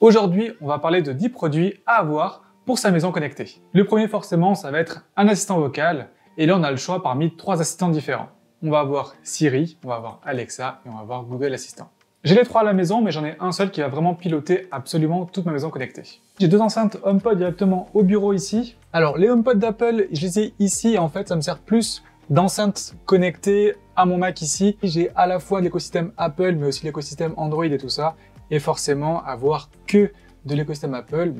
Aujourd'hui, on va parler de 10 produits à avoir pour sa maison connectée. Le premier forcément, ça va être un assistant vocal, et là on a le choix parmi 3 assistants différents. On va avoir Siri, on va avoir Alexa et on va avoir Google Assistant. J'ai les 3 à la maison, mais j'en ai un seul qui va vraiment piloter absolument toute ma maison connectée. J'ai 2 enceintes HomePod directement au bureau ici. Alors les HomePod d'Apple, je les ai ici et en fait ça me sert plus d'enceinte connectée à mon Mac ici. J'ai à la fois l'écosystème Apple mais aussi l'écosystème Android et tout ça. Et forcément avoir que de l'écosystème Apple,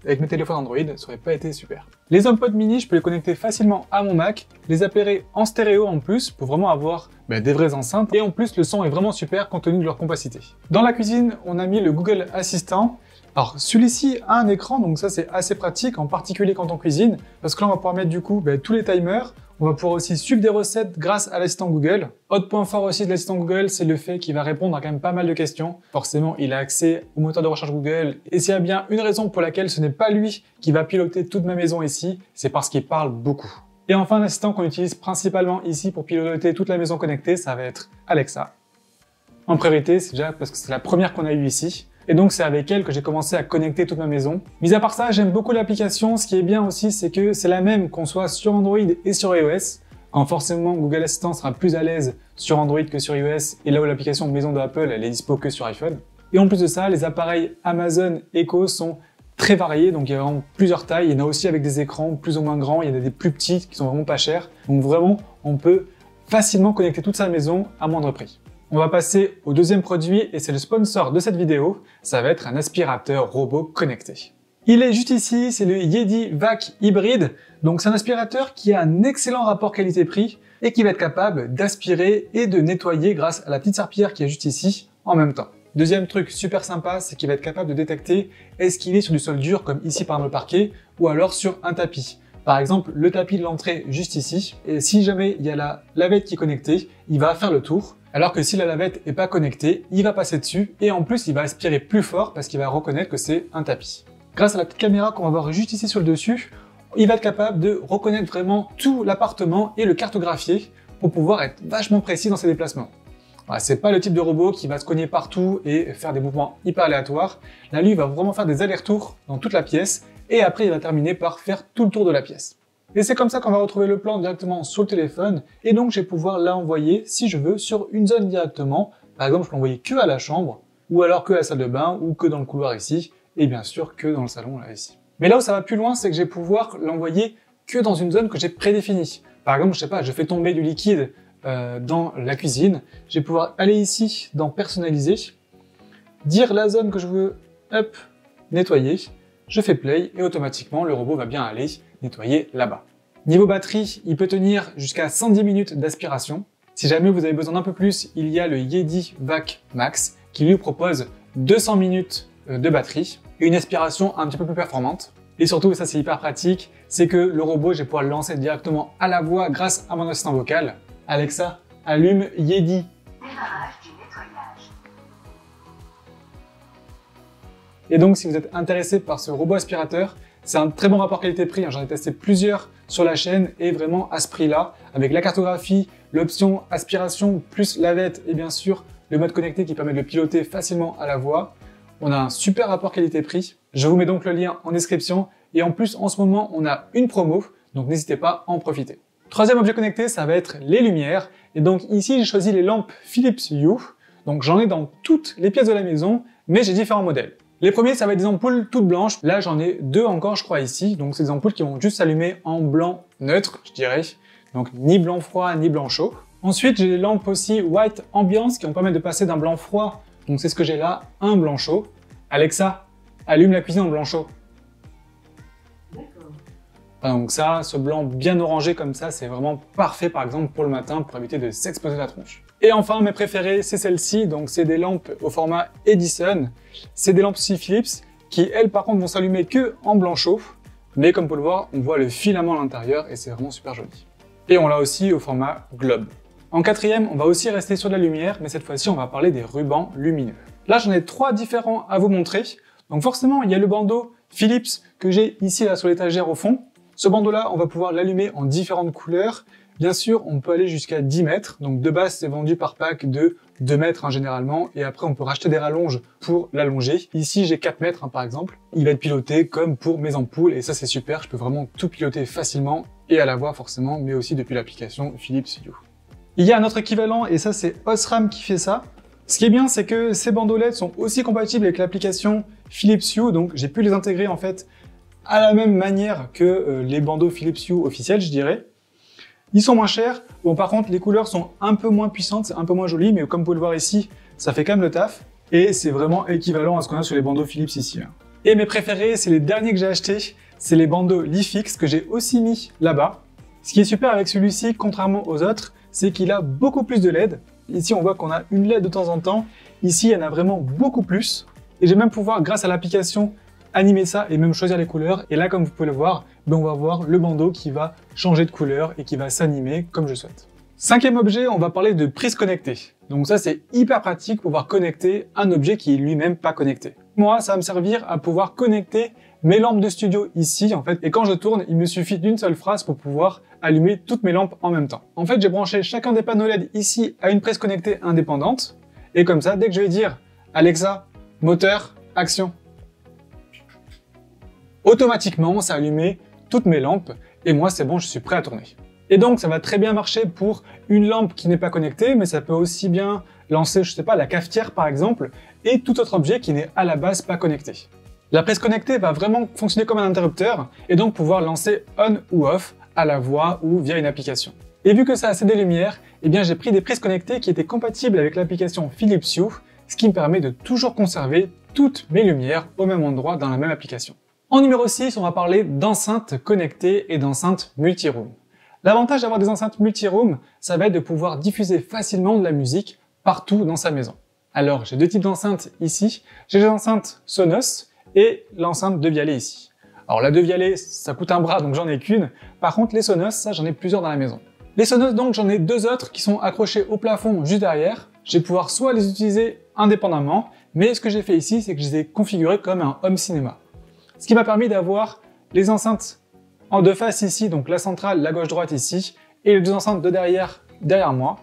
avec mes téléphones Android, ça aurait pas été super. Les HomePod mini, je peux les connecter facilement à mon Mac, les appairer en stéréo en plus, pour vraiment avoir des vraies enceintes, et en plus le son est vraiment super compte tenu de leur compacité. Dans la cuisine, on a mis le Google Assistant. Alors celui-ci a un écran, donc ça c'est assez pratique, en particulier quand on cuisine, parce que là on va pouvoir mettre du coup tous les timers. On va pouvoir aussi suivre des recettes grâce à l'assistant Google. Autre point fort aussi de l'assistant Google, c'est le fait qu'il va répondre à quand même pas mal de questions. Forcément, il a accès au moteur de recherche Google. Et s'il y a bien une raison pour laquelle ce n'est pas lui qui va piloter toute ma maison ici, c'est parce qu'il parle beaucoup. Et enfin, l'assistant qu'on utilise principalement ici pour piloter toute la maison connectée, ça va être Alexa. En priorité, c'est déjà parce que c'est la première qu'on a eue ici. Et donc c'est avec elle que j'ai commencé à connecter toute ma maison. Mis à part ça, j'aime beaucoup l'application. Ce qui est bien aussi, c'est que c'est la même qu'on soit sur Android et sur iOS. Quand forcément Google Assistant sera plus à l'aise sur Android que sur iOS, et là où l'application maison de Apple, elle est dispo que sur iPhone. Et en plus de ça, les appareils Amazon Echo sont très variés, donc il y a vraiment plusieurs tailles. Il y en a aussi avec des écrans plus ou moins grands, il y en a des plus petits qui sont vraiment pas chers. Donc vraiment, on peut facilement connecter toute sa maison à moindre prix. On va passer au deuxième produit et c'est le sponsor de cette vidéo, ça va être un aspirateur robot connecté. Il est juste ici, c'est le Yeti Vac Hybride, donc c'est un aspirateur qui a un excellent rapport qualité-prix et qui va être capable d'aspirer et de nettoyer grâce à la petite serpillière qui est juste ici en même temps. Deuxième truc super sympa, c'est qu'il va être capable de détecter est-ce qu'il est sur du sol dur comme ici par le parquet ou alors sur un tapis. Par exemple, le tapis de l'entrée juste ici, et si jamais il y a la lavette qui est connectée, il va faire le tour. Alors que si la lavette est pas connectée, il va passer dessus et en plus il va aspirer plus fort parce qu'il va reconnaître que c'est un tapis. Grâce à la petite caméra qu'on va voir juste ici sur le dessus, il va être capable de reconnaître vraiment tout l'appartement et le cartographier pour pouvoir être vachement précis dans ses déplacements. Voilà, c'est pas le type de robot qui va se cogner partout et faire des mouvements hyper aléatoires. Là, lui, il va vraiment faire des allers-retours dans toute la pièce et après il va terminer par faire tout le tour de la pièce. Et c'est comme ça qu'on va retrouver le plan directement sur le téléphone, et donc je vais pouvoir l'envoyer, si je veux, sur une zone directement. Par exemple, je peux l'envoyer que à la chambre, ou alors que à la salle de bain, ou que dans le couloir ici, et bien sûr que dans le salon là ici. Mais là où ça va plus loin, c'est que je vais pouvoir l'envoyer que dans une zone que j'ai prédéfinie. Par exemple, je sais pas, je fais tomber du liquide dans la cuisine, je vais pouvoir aller ici dans personnaliser, dire la zone que je veux, hop, nettoyer, je fais play, et automatiquement le robot va bien aller nettoyer là-bas. Niveau batterie, il peut tenir jusqu'à 110 minutes d'aspiration. Si jamais vous avez besoin d'un peu plus, il y a le Yeti Vac Max qui lui propose 200 minutes de batterie et une aspiration un petit peu plus performante. Et surtout, ça c'est hyper pratique, c'est que le robot, je vais pouvoir le lancer directement à la voix grâce à mon assistant vocal. Alexa, allume Yeti. Démarrage du nettoyage. Et donc, si vous êtes intéressé par ce robot aspirateur, c'est un très bon rapport qualité-prix, j'en ai testé plusieurs sur la chaîne et vraiment à ce prix-là, avec la cartographie, l'option aspiration plus lavette et bien sûr le mode connecté qui permet de le piloter facilement à la voix. On a un super rapport qualité-prix. Je vous mets donc le lien en description et en plus en ce moment on a une promo, donc n'hésitez pas à en profiter. Troisième objet connecté, ça va être les lumières. Et donc ici j'ai choisi les lampes Philips Hue. Donc j'en ai dans toutes les pièces de la maison, mais j'ai différents modèles. Les premiers, ça va être des ampoules toutes blanches. Là, j'en ai 2 encore, je crois, ici. Donc, c'est des ampoules qui vont juste s'allumer en blanc neutre, je dirais. Donc, ni blanc froid, ni blanc chaud. Ensuite, j'ai des lampes aussi white ambiance qui vont permettre de passer d'un blanc froid. Donc, c'est ce que j'ai là, un blanc chaud. Alexa, allume la cuisine en blanc chaud. D'accord. Donc ça, ce blanc bien orangé comme ça, c'est vraiment parfait, par exemple, pour le matin, pour éviter de s'exploser la tronche. Et enfin, mes préférées, c'est celle-ci. Donc, c'est des lampes au format Edison. C'est des lampes aussi Philips qui, elles, par contre, vont s'allumer que en blanc chaud. Mais comme vous pouvez le voir, on voit le filament à l'intérieur et c'est vraiment super joli. Et on l'a aussi au format Globe. En quatrième, on va aussi rester sur de la lumière, mais cette fois-ci, on va parler des rubans lumineux. Là, j'en ai 3 différents à vous montrer. Donc forcément, il y a le bandeau Philips que j'ai ici là sur l'étagère au fond. Ce bandeau-là, on va pouvoir l'allumer en différentes couleurs. Bien sûr, on peut aller jusqu'à 10 mètres, donc de base c'est vendu par pack de 2 mètres généralement, et après on peut racheter des rallonges pour l'allonger. Ici j'ai 4 mètres par exemple, il va être piloté comme pour mes ampoules, et ça c'est super, je peux vraiment tout piloter facilement, et à la voix forcément, mais aussi depuis l'application Philips Hue. Il y a un autre équivalent, et ça c'est Osram qui fait ça. Ce qui est bien, c'est que ces bandeaux LED sont aussi compatibles avec l'application Philips Hue, donc j'ai pu les intégrer en fait à la même manière que les bandeaux Philips Hue officiels, je dirais. Ils sont moins chers. Bon, par contre, les couleurs sont un peu moins puissantes, c'est un peu moins joli, mais comme vous pouvez le voir ici, ça fait quand même le taf. Et c'est vraiment équivalent à ce qu'on a sur les bandeaux Philips ici. Et mes préférés, c'est les derniers que j'ai achetés. C'est les bandeaux Lifix que j'ai aussi mis là-bas. Ce qui est super avec celui-ci, contrairement aux autres, c'est qu'il a beaucoup plus de LED. Ici, on voit qu'on a une LED de temps en temps. Ici, il y en a vraiment beaucoup plus. Et je vais même pouvoir, grâce à l'application, animer ça et même choisir les couleurs. Et là, comme vous pouvez le voir, on va voir le bandeau qui va changer de couleur et qui va s'animer comme je souhaite. Cinquième objet, on va parler de prise connectée. Donc ça, c'est hyper pratique pour pouvoir connecter un objet qui est lui-même pas connecté. Moi, ça va me servir à pouvoir connecter mes lampes de studio ici, en fait. Et quand je tourne, il me suffit d'une seule phrase pour pouvoir allumer toutes mes lampes en même temps. En fait, j'ai branché chacun des panneaux LED ici à une prise connectée indépendante. Et comme ça, dès que je vais dire « Alexa, moteur, action », automatiquement, ça a allumé toutes mes lampes et moi, c'est bon, je suis prêt à tourner. Et donc, ça va très bien marcher pour une lampe qui n'est pas connectée, mais ça peut aussi bien lancer, je sais pas, la cafetière par exemple, et tout autre objet qui n'est à la base pas connecté. La prise connectée va vraiment fonctionner comme un interrupteur et donc pouvoir lancer on ou off à la voix ou via une application. Et vu que ça a assez de lumière, eh bien j'ai pris des prises connectées qui étaient compatibles avec l'application Philips Hue, ce qui me permet de toujours conserver toutes mes lumières au même endroit dans la même application. En numéro 6, on va parler d'enceintes connectées et d'enceintes multi-room. L'avantage d'avoir des enceintes multi-room, ça va être de pouvoir diffuser facilement de la musique partout dans sa maison. Alors, j'ai deux types d'enceintes ici. J'ai les enceintes Sonos et l'enceinte Devialet ici. Alors la Devialet, ça coûte un bras, donc j'en ai qu'une. Par contre, les Sonos, ça, j'en ai plusieurs dans la maison. Les Sonos, donc, j'en ai deux autres qui sont accrochés au plafond juste derrière. Je vais pouvoir soit les utiliser indépendamment, mais ce que j'ai fait ici, c'est que je les ai configurés comme un home cinéma. Ce qui m'a permis d'avoir les enceintes en deux faces ici, donc la centrale, la gauche-droite ici, et les deux enceintes de derrière moi,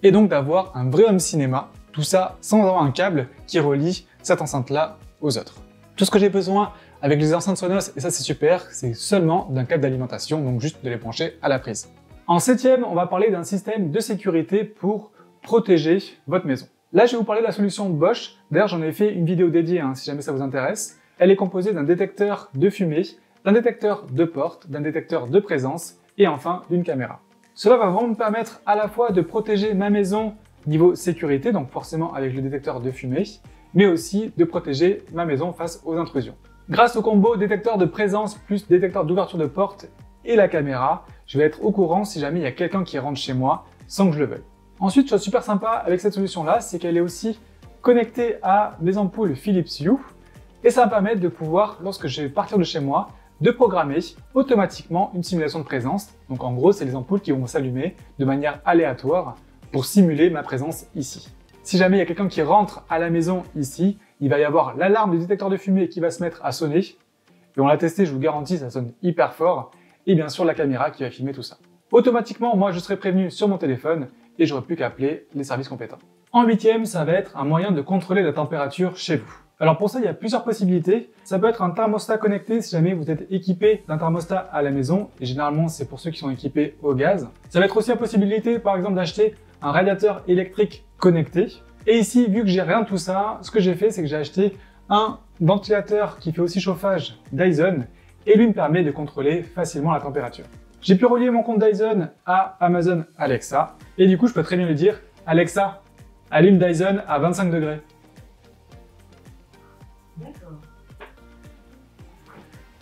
et donc d'avoir un vrai home cinéma, tout ça sans avoir un câble qui relie cette enceinte-là aux autres. Tout ce que j'ai besoin avec les enceintes Sonos, et ça c'est super, c'est seulement d'un câble d'alimentation, donc juste de les brancher à la prise. En septième, on va parler d'un système de sécurité pour protéger votre maison. Là, je vais vous parler de la solution Bosch. D'ailleurs, j'en ai fait une vidéo dédiée, si jamais ça vous intéresse. Elle est composée d'un détecteur de fumée, d'un détecteur de porte, d'un détecteur de présence et enfin d'une caméra. Cela va vraiment me permettre à la fois de protéger ma maison niveau sécurité, donc forcément avec le détecteur de fumée, mais aussi de protéger ma maison face aux intrusions. Grâce au combo détecteur de présence plus détecteur d'ouverture de porte et la caméra, je vais être au courant si jamais il y a quelqu'un qui rentre chez moi sans que je le veuille. Ensuite, chose super sympa avec cette solution-là, c'est qu'elle est aussi connectée à mes ampoules Philips Hue, et ça va me permettre de pouvoir, lorsque je vais partir de chez moi, de programmer automatiquement une simulation de présence. Donc en gros, c'est les ampoules qui vont s'allumer de manière aléatoire pour simuler ma présence ici. Si jamais il y a quelqu'un qui rentre à la maison ici, il va y avoir l'alarme du détecteur de fumée qui va se mettre à sonner. Et on l'a testé, je vous garantis, ça sonne hyper fort. Et bien sûr, la caméra qui va filmer tout ça. Automatiquement, moi, je serai prévenu sur mon téléphone et j'aurai plus qu'à appeler les services compétents. En huitième, ça va être un moyen de contrôler la température chez vous. Alors pour ça, il y a plusieurs possibilités. Ça peut être un thermostat connecté si jamais vous êtes équipé d'un thermostat à la maison. Et généralement, c'est pour ceux qui sont équipés au gaz. Ça va être aussi la possibilité, par exemple, d'acheter un radiateur électrique connecté. Et ici, vu que j'ai rien de tout ça, ce que j'ai fait, c'est que j'ai acheté un ventilateur qui fait aussi chauffage Dyson. Et lui me permet de contrôler facilement la température. J'ai pu relier mon compte Dyson à Amazon Alexa. Et du coup, je peux très bien lui dire « Alexa, allume Dyson à 25 degrés ».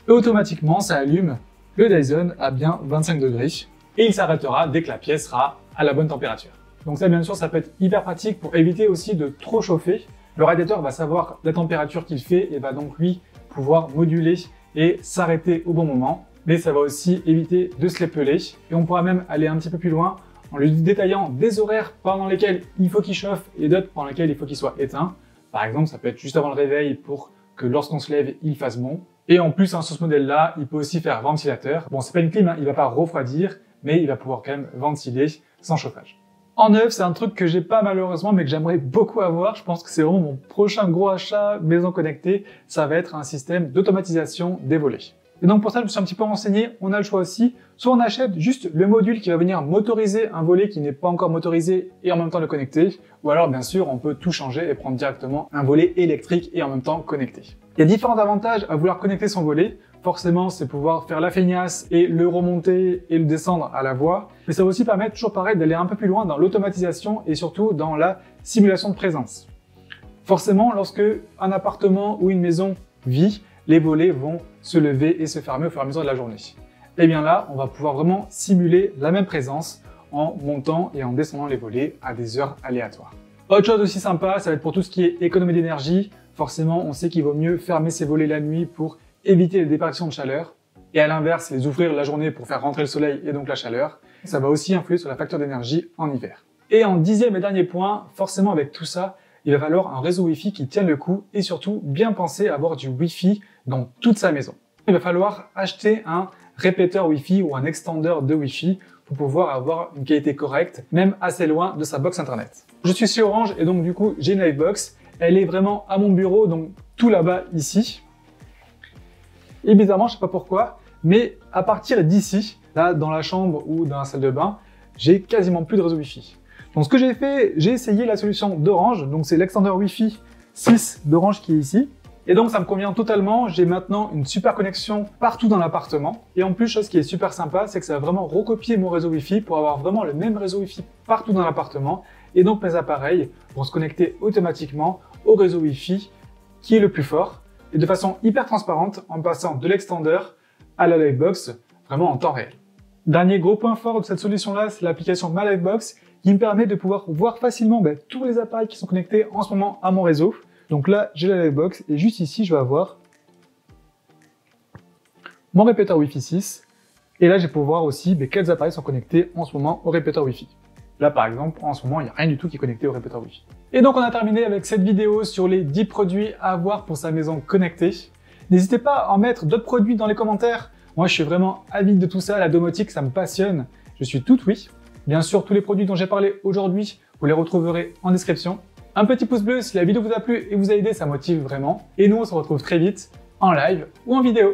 Et automatiquement, ça allume le Dyson à bien 25 degrés et il s'arrêtera dès que la pièce sera à la bonne température. Donc ça, bien sûr, ça peut être hyper pratique pour éviter aussi de trop chauffer. Le radiateur va savoir la température qu'il fait et va donc lui pouvoir moduler et s'arrêter au bon moment. Mais ça va aussi éviter de se l'épeler et on pourra même aller un petit peu plus loin en lui détaillant des horaires pendant lesquels il faut qu'il chauffe et d'autres pendant lesquels il faut qu'il soit éteint. Par exemple, ça peut être juste avant le réveil pour que lorsqu'on se lève, il fasse bon. Et en plus, sur ce modèle-là, il peut aussi faire ventilateur. Bon, c'est pas une clim, il va pas refroidir, mais il va pouvoir quand même ventiler sans chauffage. En neuf, c'est un truc que j'ai pas malheureusement, mais que j'aimerais beaucoup avoir. Je pense que c'est vraiment mon prochain gros achat maison connectée. Ça va être un système d'automatisation des volets. Et donc pour ça, je me suis un petit peu renseigné. On a le choix aussi. Soit on achète juste le module qui va venir motoriser un volet qui n'est pas encore motorisé et en même temps le connecter. Ou alors, bien sûr, on peut tout changer et prendre directement un volet électrique et en même temps connecté. Il y a différents avantages à vouloir connecter son volet. Forcément, c'est pouvoir faire la feignasse et le remonter et le descendre à la voix. Mais ça va aussi permettre, toujours pareil, d'aller un peu plus loin dans l'automatisation et surtout dans la simulation de présence. Forcément, lorsque un appartement ou une maison vit, les volets vont se lever et se fermer au fur et à mesure de la journée. Et bien là, on va pouvoir vraiment simuler la même présence en montant et en descendant les volets à des heures aléatoires. Autre chose aussi sympa, ça va être pour tout ce qui est économie d'énergie. Forcément, on sait qu'il vaut mieux fermer ses volets la nuit pour éviter les déperditions de chaleur. Et à l'inverse, les ouvrir la journée pour faire rentrer le soleil et donc la chaleur. Ça va aussi influer sur la facture d'énergie en hiver. Et en 10e et dernier point, forcément avec tout ça, il va falloir un réseau Wi-Fi qui tienne le coup et surtout bien penser à avoir du Wi-Fi dans toute sa maison. Il va falloir acheter un répéteur Wi-Fi ou un extender de Wi-Fi pour pouvoir avoir une qualité correcte, même assez loin de sa box internet. Je suis chez Orange et donc du coup j'ai une Livebox. Elle est vraiment à mon bureau, donc tout là-bas ici. Et bizarrement, je sais pas pourquoi, mais à partir d'ici, là dans la chambre ou dans la salle de bain, j'ai quasiment plus de réseau Wi-Fi. Donc ce que j'ai fait, j'ai essayé la solution d'Orange, donc c'est l'extender Wi-Fi 6 d'Orange qui est ici. Et donc ça me convient totalement, j'ai maintenant une super connexion partout dans l'appartement. Et en plus, chose qui est super sympa, c'est que ça va vraiment recopier mon réseau Wi-Fi pour avoir vraiment le même réseau Wi-Fi partout dans l'appartement. Et donc mes appareils vont se connecter automatiquement au réseau Wi-Fi qui est le plus fort et de façon hyper transparente en passant de l'extender à la Livebox vraiment en temps réel. Dernier gros point fort de cette solution-là, c'est l'application My Livebox qui me permet de pouvoir voir facilement tous les appareils qui sont connectés en ce moment à mon réseau. Donc là, j'ai la Livebox et juste ici, je vais avoir mon répéteur Wi-Fi 6. Et là, je vais pouvoir aussi quels appareils sont connectés en ce moment au répéteur Wi-Fi. Là, par exemple, en ce moment, il n'y a rien du tout qui est connecté au répéteur Wi-Fi. Et donc, on a terminé avec cette vidéo sur les 10 produits à avoir pour sa maison connectée. N'hésitez pas à en mettre d'autres produits dans les commentaires. Moi, je suis vraiment avide de tout ça. La domotique, ça me passionne. Je suis tout oui. Bien sûr, tous les produits dont j'ai parlé aujourd'hui, vous les retrouverez en description. Un petit pouce bleu si la vidéo vous a plu et vous a aidé, ça motive vraiment. Et nous, on se retrouve très vite en live ou en vidéo.